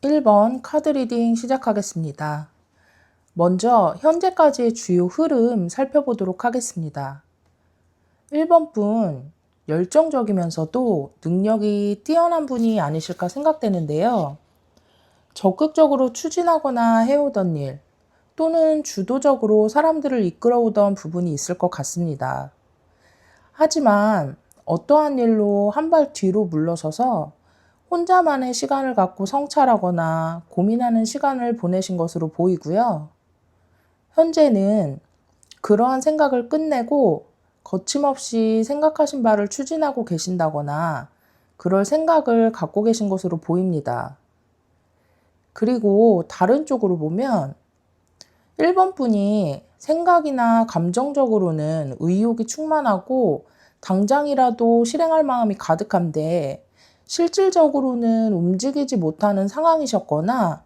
1번 카드 리딩 시작하겠습니다. 먼저 현재까지의 주요 흐름 살펴보도록 하겠습니다. 1번 분 열정적이면서도 능력이 뛰어난 분이 아니실까 생각되는데요. 적극적으로 추진하거나 해오던 일 또는 주도적으로 사람들을 이끌어오던 부분이 있을 것 같습니다. 하지만 어떠한 일로 한 발 뒤로 물러서서 혼자만의 시간을 갖고 성찰하거나 고민하는 시간을 보내신 것으로 보이고요. 현재는 그러한 생각을 끝내고 거침없이 생각하신 바를 추진하고 계신다거나 그럴 생각을 갖고 계신 것으로 보입니다. 그리고 다른 쪽으로 보면 1번 분이 생각이나 감정적으로는 의욕이 충만하고 당장이라도 실행할 마음이 가득한데 실질적으로는 움직이지 못하는 상황이셨거나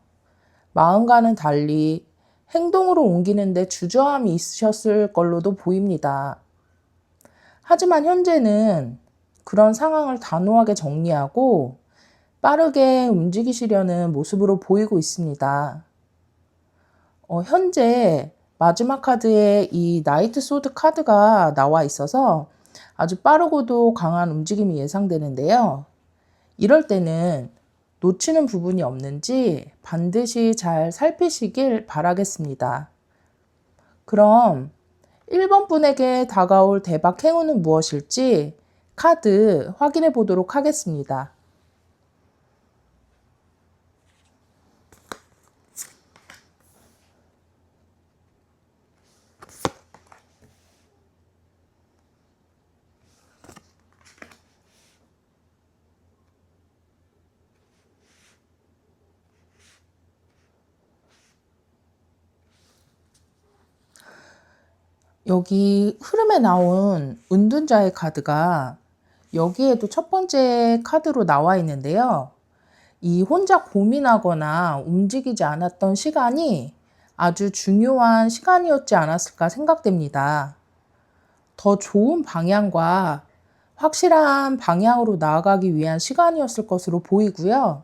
마음과는 달리 행동으로 옮기는데 주저함이 있으셨을 걸로도 보입니다. 하지만 현재는 그런 상황을 단호하게 정리하고 빠르게 움직이시려는 모습으로 보이고 있습니다. 현재 마지막 카드에 이 나이트 소드 카드가 나와 있어서 아주 빠르고도 강한 움직임이 예상되는데요. 이럴 때는 놓치는 부분이 없는지 반드시 잘 살피시길 바라겠습니다. 그럼 1번 분에게 다가올 대박 행운은 무엇일지 카드 확인해 보도록 하겠습니다. 여기 흐름에 나온 은둔자의 카드가 여기에도 첫 번째 카드로 나와 있는데요. 이 혼자 고민하거나 움직이지 않았던 시간이 아주 중요한 시간이었지 않았을까 생각됩니다. 더 좋은 방향과 확실한 방향으로 나아가기 위한 시간이었을 것으로 보이고요.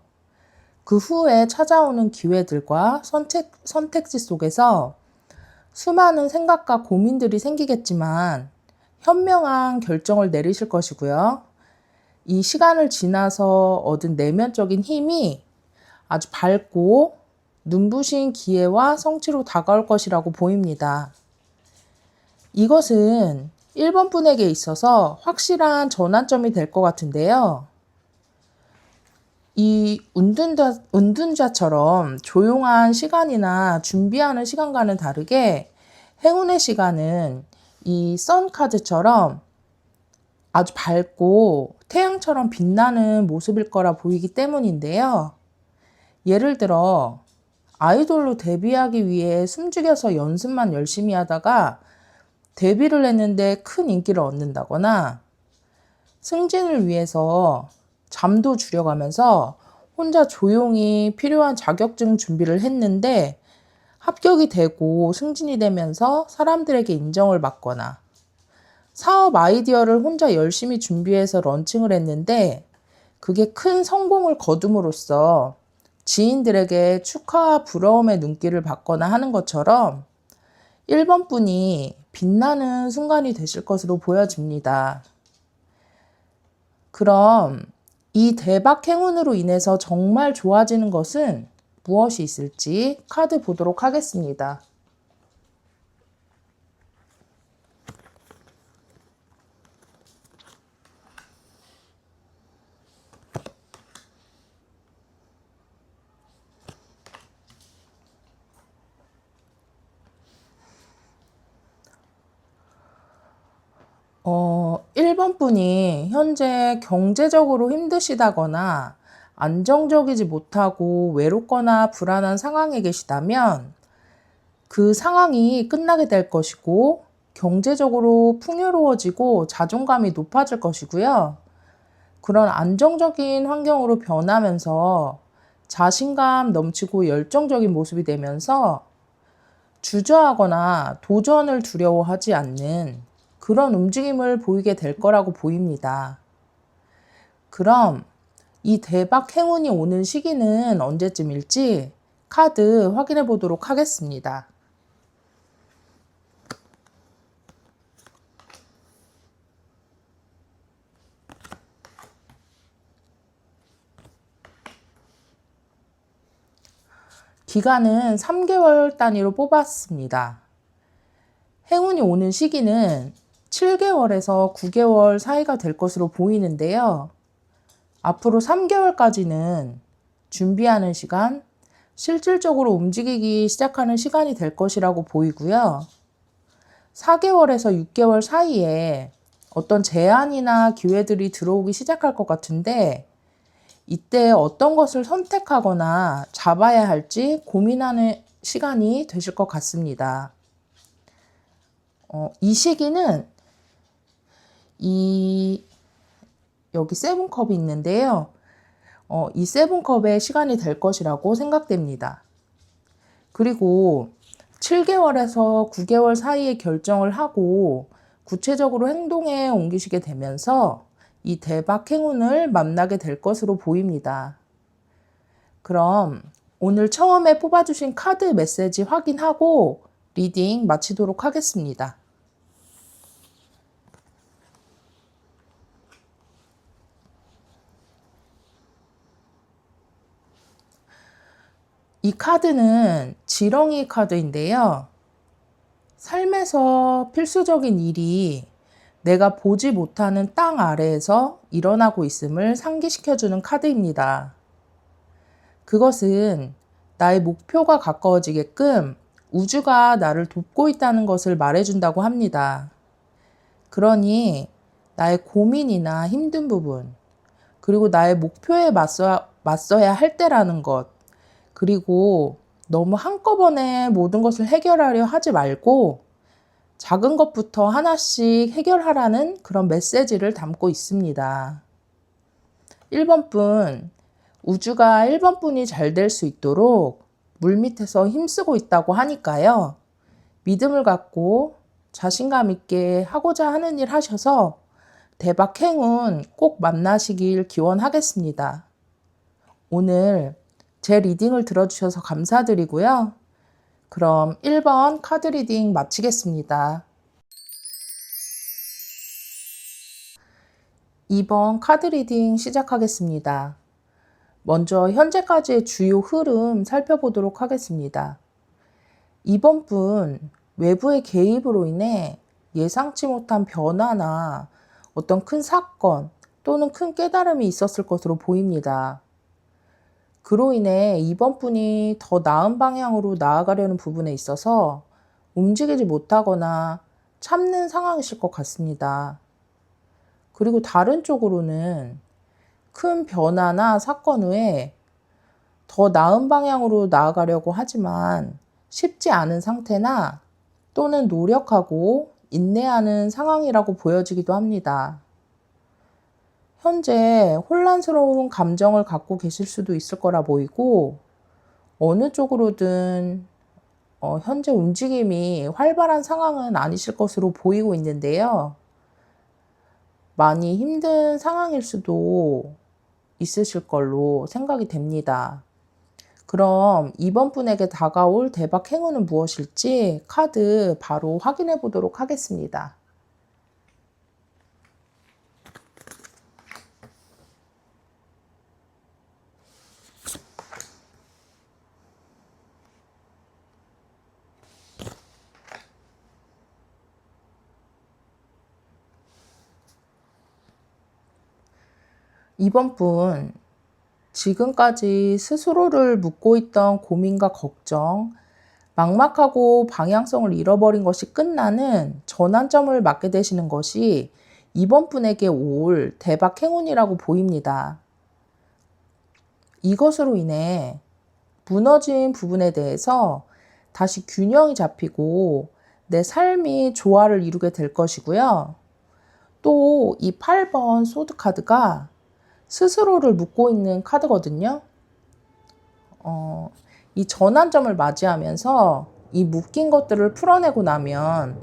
그 후에 찾아오는 기회들과 선택지 속에서 수많은 생각과 고민들이 생기겠지만 현명한 결정을 내리실 것이고요. 이 시간을 지나서 얻은 내면적인 힘이 아주 밝고 눈부신 기회와 성취로 다가올 것이라고 보입니다. 이것은 1번 분에게 있어서 확실한 전환점이 될 것 같은데요. 이 은둔자처럼 조용한 시간이나 준비하는 시간과는 다르게 행운의 시간은 이 선 카드처럼 아주 밝고 태양처럼 빛나는 모습일 거라 보이기 때문인데요. 예를 들어 아이돌로 데뷔하기 위해 숨죽여서 연습만 열심히 하다가 데뷔를 했는데 큰 인기를 얻는다거나 승진을 위해서 잠도 줄여가면서 혼자 조용히 필요한 자격증 준비를 했는데 합격이 되고 승진이 되면서 사람들에게 인정을 받거나 사업 아이디어를 혼자 열심히 준비해서 런칭을 했는데 그게 큰 성공을 거둠으로써 지인들에게 축하와 부러움의 눈길을 받거나 하는 것처럼 1번 분이 빛나는 순간이 되실 것으로 보여집니다. 그럼 이 대박 행운으로 인해서 정말 좋아지는 것은 무엇이 있을지 카드 보도록 하겠습니다. 어, 1번 분이 현재 경제적으로 힘드시다거나 안정적이지 못하고 외롭거나 불안한 상황에 계시다면 그 상황이 끝나게 될 것이고 경제적으로 풍요로워지고 자존감이 높아질 것이고요. 그런 안정적인 환경으로 변하면서 자신감 넘치고 열정적인 모습이 되면서 주저하거나 도전을 두려워하지 않는 그런 움직임을 보이게 될 거라고 보입니다. 그럼 이 대박 행운이 오는 시기는 언제쯤일지 카드 확인해 보도록 하겠습니다. 기간은 3개월 단위로 뽑았습니다. 행운이 오는 시기는 7개월에서 9개월 사이가 될 것으로 보이는데요. 앞으로 3개월까지는 준비하는 시간, 실질적으로 움직이기 시작하는 시간이 될 것이라고 보이고요. 4개월에서 6개월 사이에 어떤 제안이나 기회들이 들어오기 시작할 것 같은데 이때 어떤 것을 선택하거나 잡아야 할지 고민하는 시간이 되실 것 같습니다. 이 시기는 여기 세븐컵이 있는데요. 이 세븐컵의 시간이 될 것이라고 생각됩니다. 그리고 7개월에서 9개월 사이에 결정을 하고 구체적으로 행동에 옮기시게 되면서 이 대박 행운을 만나게 될 것으로 보입니다. 그럼 오늘 처음에 뽑아주신 카드 메시지 확인하고 리딩 마치도록 하겠습니다. 이 카드는 지렁이 카드인데요. 삶에서 필수적인 일이 내가 보지 못하는 땅 아래에서 일어나고 있음을 상기시켜주는 카드입니다. 그것은 나의 목표가 가까워지게끔 우주가 나를 돕고 있다는 것을 말해준다고 합니다. 그러니 나의 고민이나 힘든 부분, 그리고 나의 목표에 맞서야 할 때라는 것, 그리고 너무 한꺼번에 모든 것을 해결하려 하지 말고 작은 것부터 하나씩 해결하라는 그런 메시지를 담고 있습니다. 1번분, 우주가 1번분이 잘 될 수 있도록 물밑에서 힘쓰고 있다고 하니까요. 믿음을 갖고 자신감 있게 하고자 하는 일 하셔서 대박 행운 꼭 만나시길 기원하겠습니다. 오늘 제 리딩을 들어주셔서 감사드리고요. 그럼 1번 카드 리딩 마치겠습니다. 2번 카드 리딩 시작하겠습니다. 먼저 현재까지의 주요 흐름 살펴보도록 하겠습니다. 2번 분, 외부의 개입으로 인해 예상치 못한 변화나 어떤 큰 사건 또는 큰 깨달음이 있었을 것으로 보입니다. 그로 인해 2번 분이 더 나은 방향으로 나아가려는 부분에 있어서 움직이지 못하거나 참는 상황이실 것 같습니다. 그리고 다른 쪽으로는 큰 변화나 사건 후에 더 나은 방향으로 나아가려고 하지만 쉽지 않은 상태나 또는 노력하고 인내하는 상황이라고 보여지기도 합니다. 현재 혼란스러운 감정을 갖고 계실 수도 있을 거라 보이고 어느 쪽으로든 현재 움직임이 활발한 상황은 아니실 것으로 보이고 있는데요. 많이 힘든 상황일 수도 있으실 걸로 생각이 됩니다. 그럼 이번 분에게 다가올 대박 행운은 무엇일지 카드 바로 확인해 보도록 하겠습니다. 이번 분, 지금까지 스스로를 묻고 있던 고민과 걱정, 막막하고 방향성을 잃어버린 것이 끝나는 전환점을 맞게 되시는 것이 이번 분에게 올 대박 행운이라고 보입니다. 이것으로 인해 무너진 부분에 대해서 다시 균형이 잡히고 내 삶이 조화를 이루게 될 것이고요. 또 이 8번 소드 카드가 스스로를 묻고 있는 카드거든요. 이 전환점을 맞이하면서 이 묶인 것들을 풀어내고 나면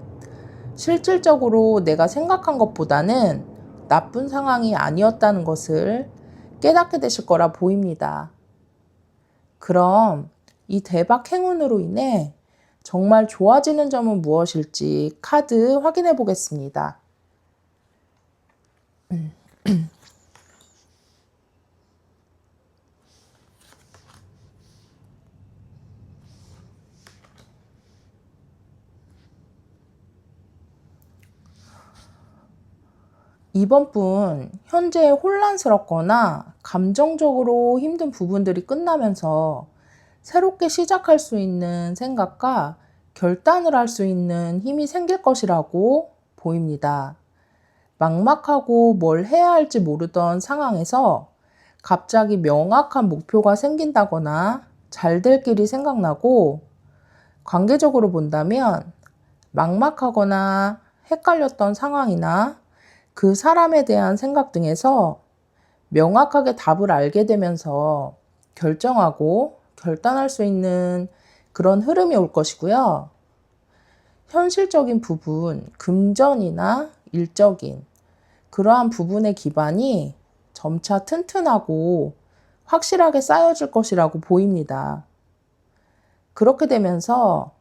실질적으로 내가 생각한 것보다는 나쁜 상황이 아니었다는 것을 깨닫게 되실 거라 보입니다. 그럼 이 대박 행운으로 인해 정말 좋아지는 점은 무엇일지 카드 확인해 보겠습니다. 이번 분 현재 혼란스럽거나 감정적으로 힘든 부분들이 끝나면서 새롭게 시작할 수 있는 생각과 결단을 할 수 있는 힘이 생길 것이라고 보입니다. 막막하고 뭘 해야 할지 모르던 상황에서 갑자기 명확한 목표가 생긴다거나 잘 될 길이 생각나고, 관계적으로 본다면 막막하거나 헷갈렸던 상황이나 그 사람에 대한 생각 등에서 명확하게 답을 알게 되면서 결정하고 결단할 수 있는 그런 흐름이 올 것이고요. 현실적인 부분, 금전이나 일적인 그러한 부분의 기반이 점차 튼튼하고 확실하게 쌓여질 것이라고 보입니다. 그렇게 되면서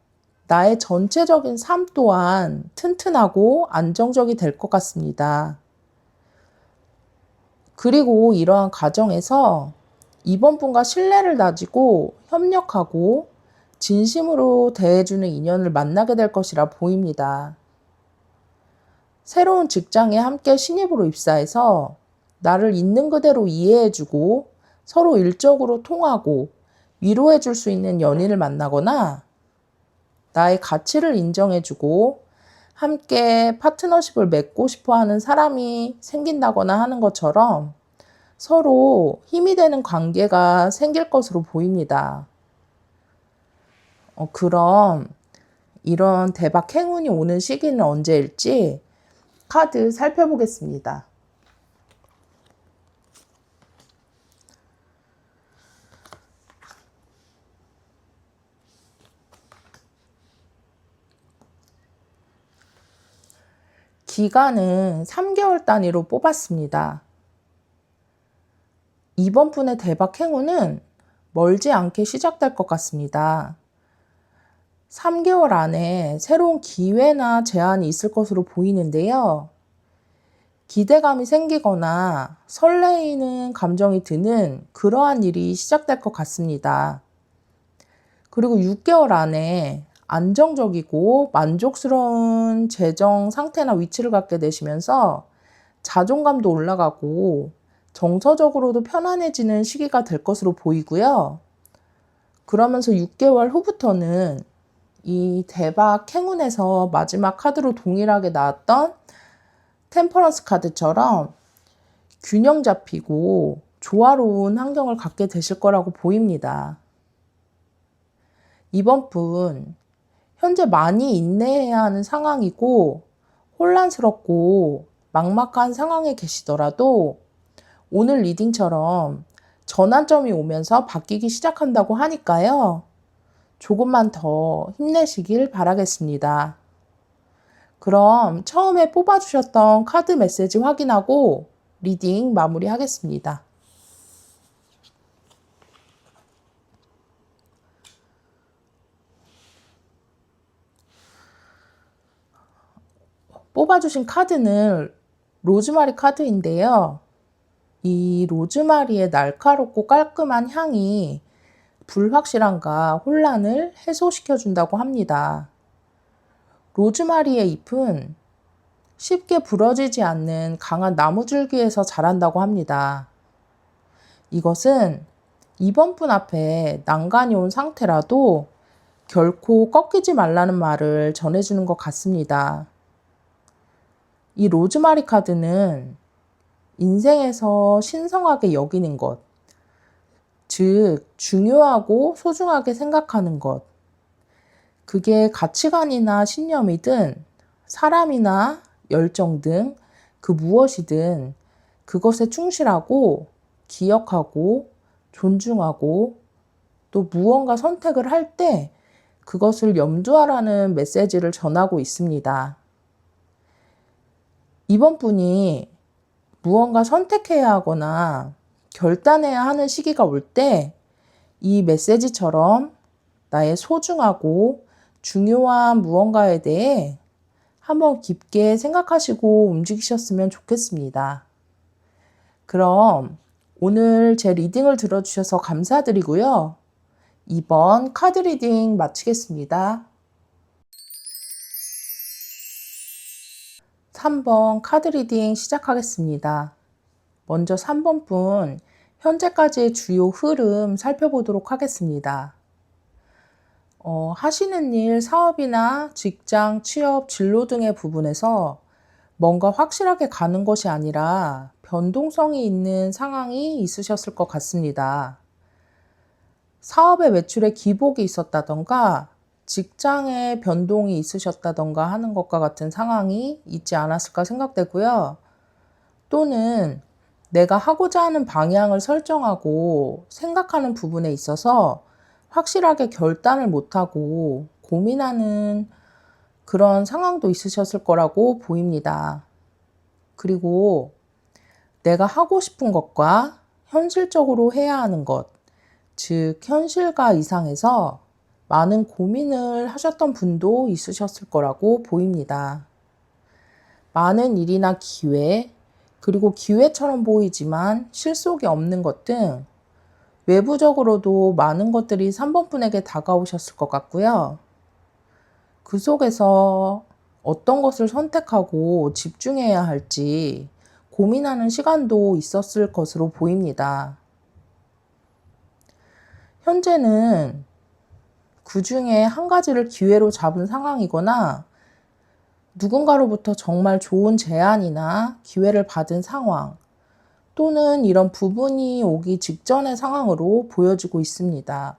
나의 전체적인 삶 또한 튼튼하고 안정적이 될 것 같습니다. 그리고 이러한 과정에서 이번 분과 신뢰를 다지고 협력하고 진심으로 대해주는 인연을 만나게 될 것이라 보입니다. 새로운 직장에 함께 신입으로 입사해서 나를 있는 그대로 이해해주고 서로 일적으로 통하고 위로해줄 수 있는 연인을 만나거나, 나의 가치를 인정해주고 함께 파트너십을 맺고 싶어 하는 사람이 생긴다거나 하는 것처럼 서로 힘이 되는 관계가 생길 것으로 보입니다. 그럼 이런 대박 행운이 오는 시기는 언제일지 카드 살펴보겠습니다. 기간은 3개월 단위로 뽑았습니다. 이번 분의 대박 행운은 멀지 않게 시작될 것 같습니다. 3개월 안에 새로운 기회나 제안이 있을 것으로 보이는데요. 기대감이 생기거나 설레이는 감정이 드는 그러한 일이 시작될 것 같습니다. 그리고 6개월 안에 안정적이고 만족스러운 재정 상태나 위치를 갖게 되시면서 자존감도 올라가고 정서적으로도 편안해지는 시기가 될 것으로 보이고요. 그러면서 6개월 후부터는 이 대박 행운에서 마지막 카드로 동일하게 나왔던 템퍼런스 카드처럼 균형 잡히고 조화로운 환경을 갖게 되실 거라고 보입니다. 이번 분 현재 많이 인내해야 하는 상황이고 혼란스럽고 막막한 상황에 계시더라도 오늘 리딩처럼 전환점이 오면서 바뀌기 시작한다고 하니까요. 조금만 더 힘내시길 바라겠습니다. 그럼 처음에 뽑아주셨던 카드 메시지 확인하고 리딩 마무리하겠습니다. 뽑아주신 카드는 로즈마리 카드인데요. 이 로즈마리의 날카롭고 깔끔한 향이 불확실함과 혼란을 해소시켜준다고 합니다. 로즈마리의 잎은 쉽게 부러지지 않는 강한 나무줄기에서 자란다고 합니다. 이것은 이번 분 앞에 난간이 온 상태라도 결코 꺾이지 말라는 말을 전해주는 것 같습니다. 이 로즈마리 카드는 인생에서 신성하게 여기는 것, 즉 중요하고 소중하게 생각하는 것, 그게 가치관이나 신념이든 사람이나 열정 등 그 무엇이든 그것에 충실하고 기억하고 존중하고 또 무언가 선택을 할 때 그것을 염두하라는 메시지를 전하고 있습니다. 이번 분이 무언가 선택해야 하거나 결단해야 하는 시기가 올 때 이 메시지처럼 나의 소중하고 중요한 무언가에 대해 한번 깊게 생각하시고 움직이셨으면 좋겠습니다. 그럼 오늘 제 리딩을 들어주셔서 감사드리고요. 이번 카드 리딩 마치겠습니다. 3번 카드 리딩 시작하겠습니다. 먼저 3번 분 현재까지의 주요 흐름 살펴보도록 하겠습니다. 하시는 일, 사업이나 직장, 취업, 진로 등의 부분에서 뭔가 확실하게 가는 것이 아니라 변동성이 있는 상황이 있으셨을 것 같습니다. 사업의 매출에 기복이 있었다던가 직장에 변동이 있으셨다던가 하는 것과 같은 상황이 있지 않았을까 생각되고요. 또는 내가 하고자 하는 방향을 설정하고 생각하는 부분에 있어서 확실하게 결단을 못하고 고민하는 그런 상황도 있으셨을 거라고 보입니다. 그리고 내가 하고 싶은 것과 현실적으로 해야 하는 것, 즉 현실과 이상에서 많은 고민을 하셨던 분도 있으셨을 거라고 보입니다. 많은 일이나 기회, 그리고 기회처럼 보이지만 실속이 없는 것 등 외부적으로도 많은 것들이 3번 분에게 다가오셨을 것 같고요. 그 속에서 어떤 것을 선택하고 집중해야 할지 고민하는 시간도 있었을 것으로 보입니다. 현재는 그 중에 한 가지를 기회로 잡은 상황이거나 누군가로부터 정말 좋은 제안이나 기회를 받은 상황, 또는 이런 부분이 오기 직전의 상황으로 보여지고 있습니다.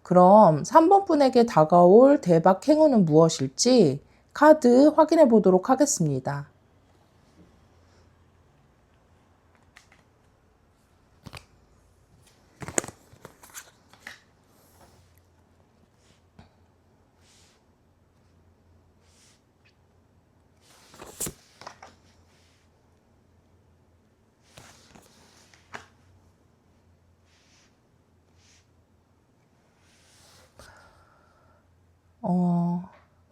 그럼 3번 분에게 다가올 대박 행운은 무엇일지 카드 확인해 보도록 하겠습니다.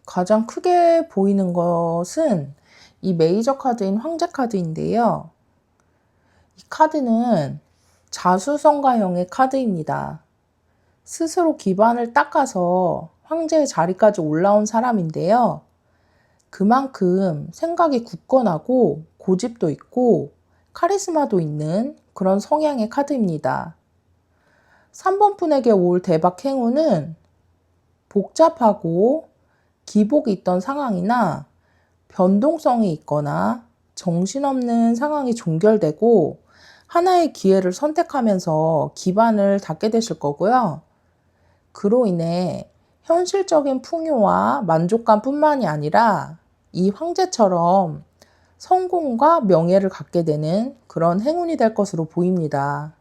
가장 크게 보이는 것은 이 메이저 카드인 황제 카드인데요. 이 카드는 자수성가형의 카드입니다. 스스로 기반을 닦아서 황제의 자리까지 올라온 사람인데요. 그만큼 생각이 굳건하고 고집도 있고 카리스마도 있는 그런 성향의 카드입니다. 3번 분에게 올 대박 행운은 복잡하고 기복이 있던 상황이나 변동성이 있거나 정신없는 상황이 종결되고 하나의 기회를 선택하면서 기반을 닦게 되실 거고요. 그로 인해 현실적인 풍요와 만족감뿐만이 아니라 이 황제처럼 성공과 명예를 갖게 되는 그런 행운이 될 것으로 보입니다.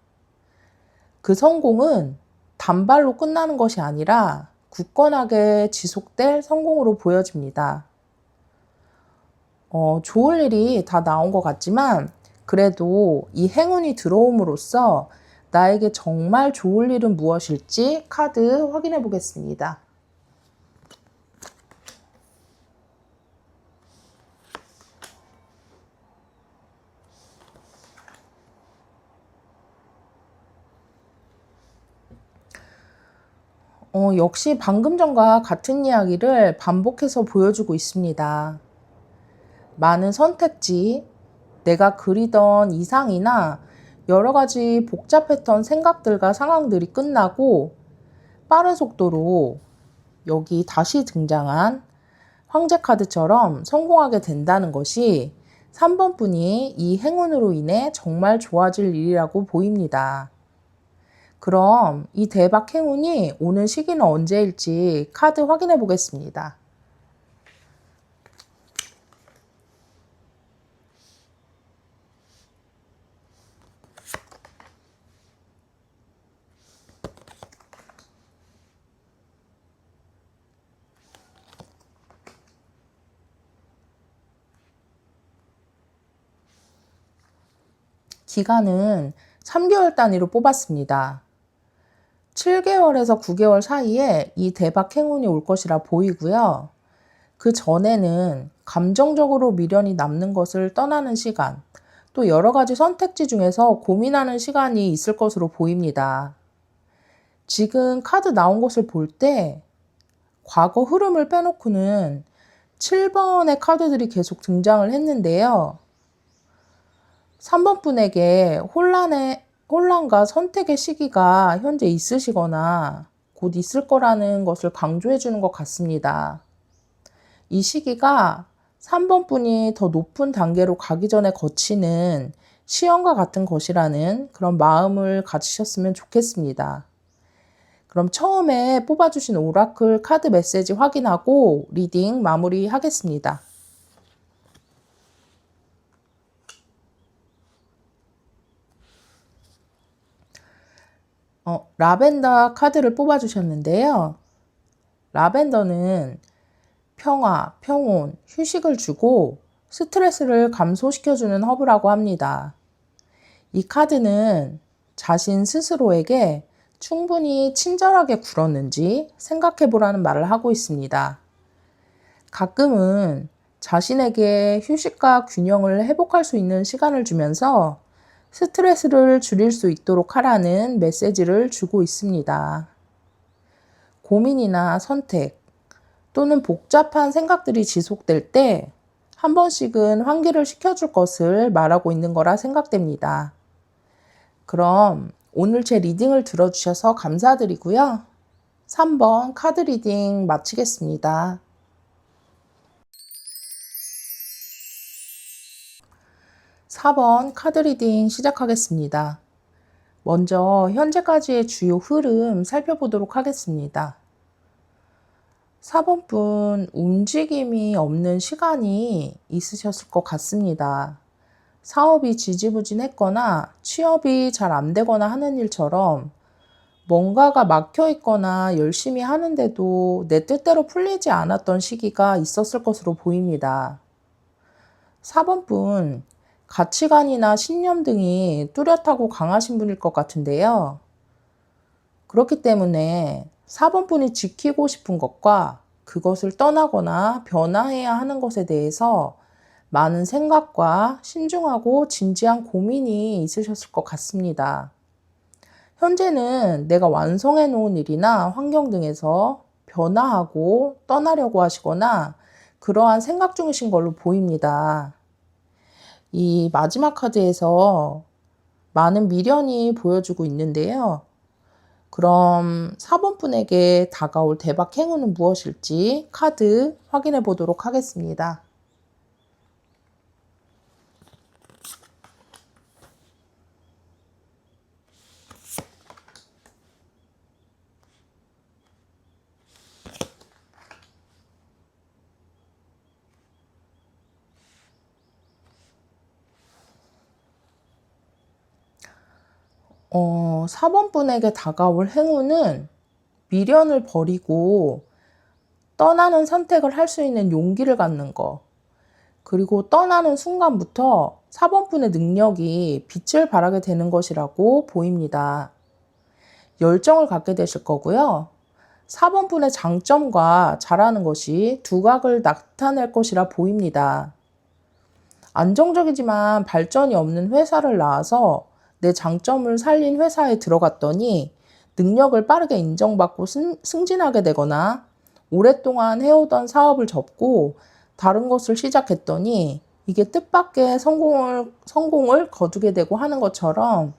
그 성공은 단발로 끝나는 것이 아니라 굳건하게 지속될 성공으로 보여집니다. 좋을 일이 다 나온 것 같지만 그래도 이 행운이 들어옴으로써 나에게 정말 좋을 일은 무엇일지 카드 확인해 보겠습니다. 역시 방금 전과 같은 이야기를 반복해서 보여주고 있습니다. 많은 선택지, 내가 그리던 이상이나 여러 가지 복잡했던 생각들과 상황들이 끝나고 빠른 속도로 여기 다시 등장한 황제 카드처럼 성공하게 된다는 것이 3번 분이 이 행운으로 인해 정말 좋아질 일이라고 보입니다. 그럼 이 대박 행운이 오는 시기는 언제일지 카드 확인해 보겠습니다. 기간은 3개월 단위로 뽑았습니다. 7개월에서 9개월 사이에 이 대박 행운이 올 것이라 보이고요. 그 전에는 감정적으로 미련이 남는 것을 떠나는 시간, 또 여러 가지 선택지 중에서 고민하는 시간이 있을 것으로 보입니다. 지금 카드 나온 것을 볼 때 과거 흐름을 빼놓고는 7번의 카드들이 계속 등장을 했는데요. 3번 분에게 혼란과 선택의 시기가 현재 있으시거나 곧 있을 거라는 것을 강조해 주는 것 같습니다. 이 시기가 3번 분이 더 높은 단계로 가기 전에 거치는 시험과 같은 것이라는 그런 마음을 가지셨으면 좋겠습니다. 그럼 처음에 뽑아주신 오라클 카드 메시지 확인하고 리딩 마무리하겠습니다. 라벤더 카드를 뽑아주셨는데요. 라벤더는 평화, 평온, 휴식을 주고 스트레스를 감소시켜주는 허브라고 합니다. 이 카드는 자신 스스로에게 충분히 친절하게 굴었는지 생각해 보라는 말을 하고 있습니다. 가끔은 자신에게 휴식과 균형을 회복할 수 있는 시간을 주면서 스트레스를 줄일 수 있도록 하라는 메시지를 주고 있습니다. 고민이나 선택 또는 복잡한 생각들이 지속될 때 한 번씩은 환기를 시켜줄 것을 말하고 있는 거라 생각됩니다. 그럼 오늘 제 리딩을 들어주셔서 감사드리고요. 3번 카드 리딩 마치겠습니다. 4번 카드 리딩 시작하겠습니다. 먼저 현재까지의 주요 흐름 살펴보도록 하겠습니다. 4번 분 움직임이 없는 시간이 있으셨을 것 같습니다. 사업이 지지부진했거나 취업이 잘 안 되거나 하는 일처럼 뭔가가 막혀 있거나 열심히 하는데도 내 뜻대로 풀리지 않았던 시기가 있었을 것으로 보입니다. 4번 분 가치관이나 신념 등이 뚜렷하고 강하신 분일 것 같은데요. 그렇기 때문에 4번 분이 지키고 싶은 것과 그것을 떠나거나 변화해야 하는 것에 대해서 많은 생각과 신중하고 진지한 고민이 있으셨을 것 같습니다. 현재는 내가 완성해 놓은 일이나 환경 등에서 변화하고 떠나려고 하시거나 그러한 생각 중이신 걸로 보입니다. 이 마지막 카드에서 많은 미련이 보여주고 있는데요. 그럼 4번 분에게 다가올 대박 행운은 무엇일지 카드 확인해 보도록 하겠습니다. 어, 4번 분에게 다가올 행운은 미련을 버리고 떠나는 선택을 할 수 있는 용기를 갖는 거. 그리고 떠나는 순간부터 4번 분의 능력이 빛을 발하게 되는 것이라고 보입니다. 열정을 갖게 되실 거고요. 4번 분의 장점과 잘하는 것이 두각을 나타낼 것이라 보입니다. 안정적이지만 발전이 없는 회사를 나와서 내 장점을 살린 회사에 들어갔더니 능력을 빠르게 인정받고 승진하게 되거나 오랫동안 해오던 사업을 접고 다른 것을 시작했더니 이게 뜻밖의 성공을 거두게 되고 하는 것처럼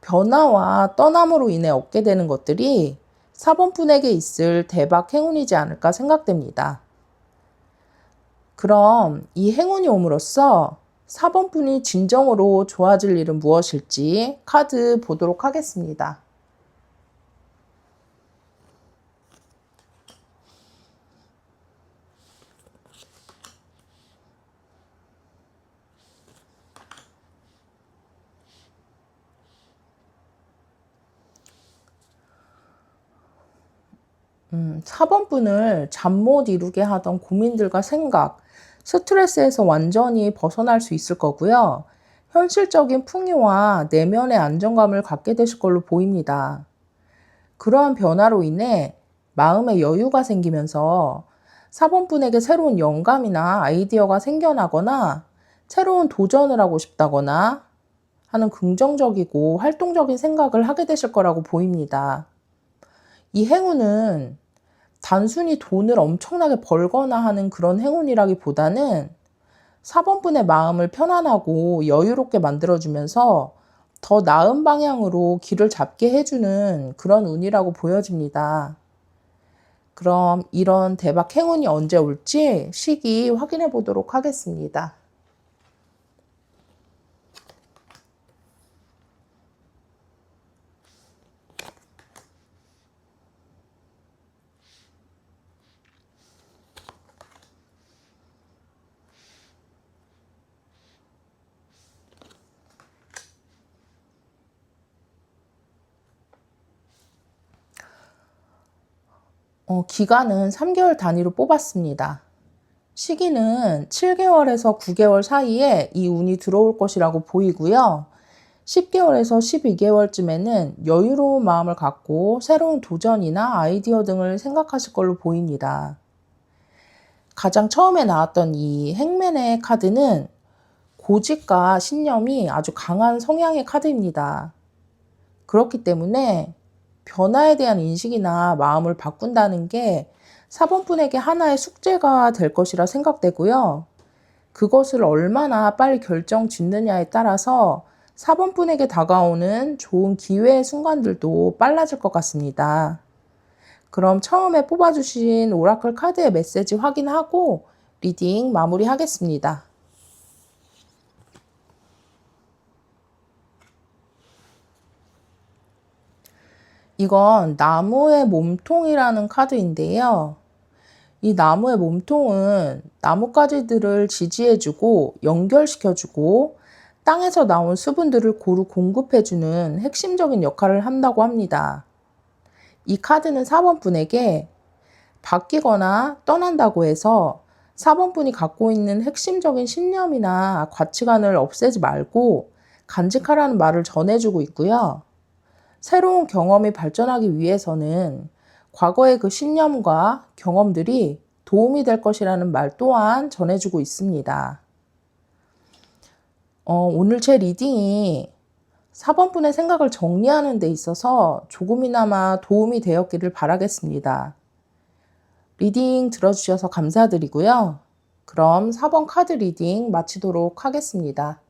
변화와 떠남으로 인해 얻게 되는 것들이 4번 분에게 있을 대박 행운이지 않을까 생각됩니다. 그럼 이 행운이 옴으로써 4번 분이 진정으로 좋아질 일은 무엇일지 카드 보도록 하겠습니다. 음, 4번 분을 잠 못 이루게 하던 고민들과 생각, 스트레스에서 완전히 벗어날 수 있을 거고요. 현실적인 풍요와 내면의 안정감을 갖게 되실 걸로 보입니다. 그러한 변화로 인해 마음의 여유가 생기면서 사번분에게 새로운 영감이나 아이디어가 생겨나거나 새로운 도전을 하고 싶다거나 하는 긍정적이고 활동적인 생각을 하게 되실 거라고 보입니다. 이 행운은 단순히 돈을 엄청나게 벌거나 하는 그런 행운이라기보다는 사번분의 마음을 편안하고 여유롭게 만들어주면서 더 나은 방향으로 길을 잡게 해주는 그런 운이라고 보여집니다. 그럼 이런 대박 행운이 언제 올지 시기 확인해 보도록 하겠습니다. 기간은 3개월 단위로 뽑았습니다. 시기는 7개월에서 9개월 사이에 이 운이 들어올 것이라고 보이고요. 10개월에서 12개월쯤에는 여유로운 마음을 갖고 새로운 도전이나 아이디어 등을 생각하실 걸로 보입니다. 가장 처음에 나왔던 이 행맨의 카드는 고집과 신념이 아주 강한 성향의 카드입니다. 그렇기 때문에 변화에 대한 인식이나 마음을 바꾼다는 게 사번분에게 하나의 숙제가 될 것이라 생각되고요. 그것을 얼마나 빨리 결정 짓느냐에 따라서 사번분에게 다가오는 좋은 기회의 순간들도 빨라질 것 같습니다. 그럼 처음에 뽑아주신 오라클 카드의 메시지 확인하고 리딩 마무리하겠습니다. 이건 나무의 몸통이라는 카드인데요. 이 나무의 몸통은 나뭇가지들을 지지해주고 연결시켜주고 땅에서 나온 수분들을 고루 공급해주는 핵심적인 역할을 한다고 합니다. 이 카드는 4번분에게 바뀌거나 떠난다고 해서 4번분이 갖고 있는 핵심적인 신념이나 가치관을 없애지 말고 간직하라는 말을 전해주고 있고요. 새로운 경험이 발전하기 위해서는 과거의 그 신념과 경험들이 도움이 될 것이라는 말 또한 전해주고 있습니다. 오늘 제 리딩이 4번분의 생각을 정리하는 데 있어서 조금이나마 도움이 되었기를 바라겠습니다. 리딩 들어주셔서 감사드리고요. 그럼 4번 카드 리딩 마치도록 하겠습니다.